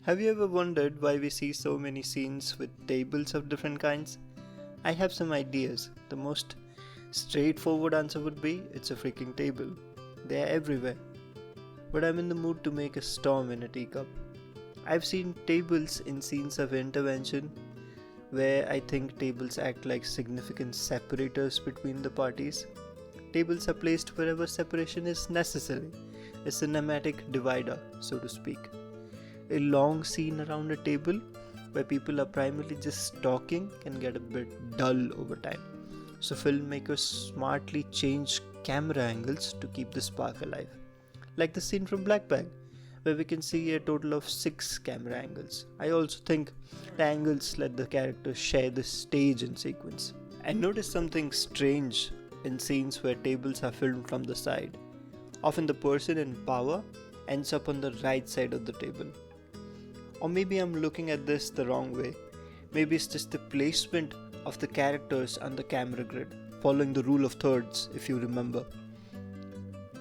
Have you ever wondered why we see so many scenes with tables of different kinds? I have some ideas. The most straightforward answer would be it's a freaking table. They are everywhere. But I'm in the mood to make a storm in a teacup. I've seen tables in scenes of intervention where I think tables act like significant separators between the parties. Tables are placed wherever separation is necessary, a cinematic divider, so to speak. A long scene around a table where people are primarily just talking can get a bit dull over time. So filmmakers smartly change camera angles to keep the spark alive. Like the scene from Black Bag, where we can see a total of 6 camera angles. I also think the angles let the characters share the stage in sequence. I noticed something strange in scenes where tables are filmed from the side. Often the person in power ends up on the right side of the table. Or maybe I'm looking at this the wrong way. Maybe it's just the placement of the characters on the camera grid, following the rule of thirds, if you remember.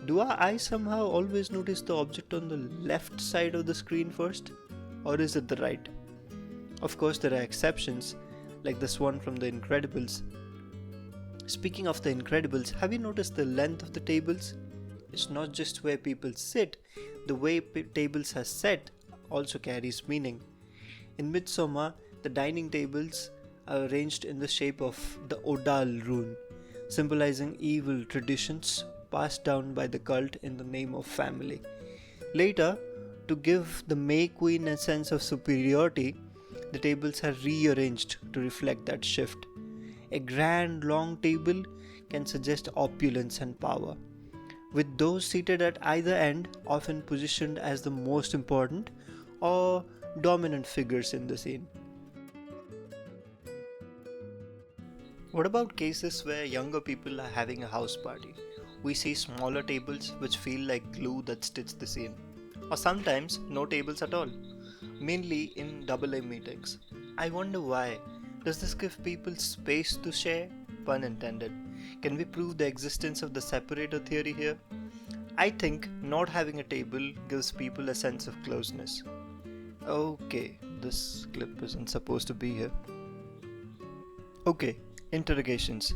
Do our eyes somehow always notice the object on the left side of the screen first? Or is it the right? Of course, there are exceptions, like this one from The Incredibles. Speaking of The Incredibles, have you noticed the length of the tables? It's not just where people sit, the way tables are set also carries meaning. In Midsommar, the dining tables are arranged in the shape of the Odal rune, symbolizing evil traditions passed down by the cult in the name of family. Later, to give the May Queen a sense of superiority, the tables are rearranged to reflect that shift. A grand long table can suggest opulence and power, with those seated at either end often positioned as the most important or dominant figures in the scene. What about cases where younger people are having a house party? We see smaller tables which feel like glue that stitch the scene. Or sometimes no tables at all, mainly in AA meetings. I wonder why. Does this give people space to share? Pun intended. Can we prove the existence of the separator theory here? I think not having a table gives people a sense of closeness. Okay, this clip isn't supposed to be here. Okay, interrogations.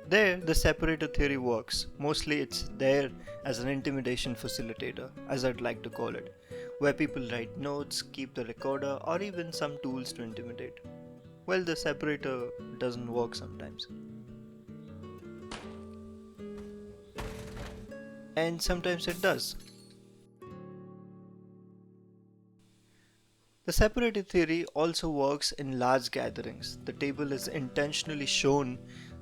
There, the separator theory works. Mostly it's there as an intimidation facilitator, as I'd like to call it, where people write notes, keep the recorder, or even some tools to intimidate. Well, the separator doesn't work sometimes. And sometimes it does. The separator theory also works in large gatherings. The table is intentionally shown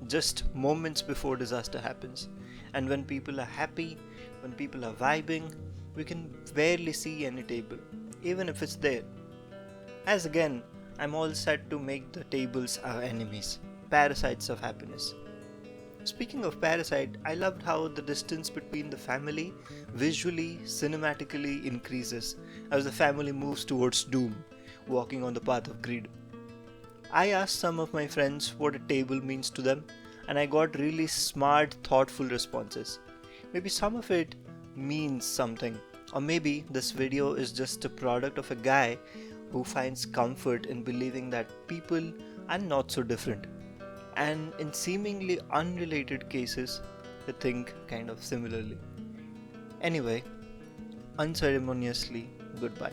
just moments before disaster happens. And when people are happy, when people are vibing, we can barely see any table, even if it's there. As again, I'm all set to make the tables our enemies, parasites of happiness. Speaking of Parasite, I loved how the distance between the family visually, cinematically increases as the family moves towards doom, walking on the path of greed. I asked some of my friends what a table means to them, and I got really smart, thoughtful responses. Maybe some of it means something, or maybe this video is just a product of a guy who finds comfort in believing that people are not so different, and in seemingly unrelated cases, they think kind of similarly. Anyway, unceremoniously, goodbye.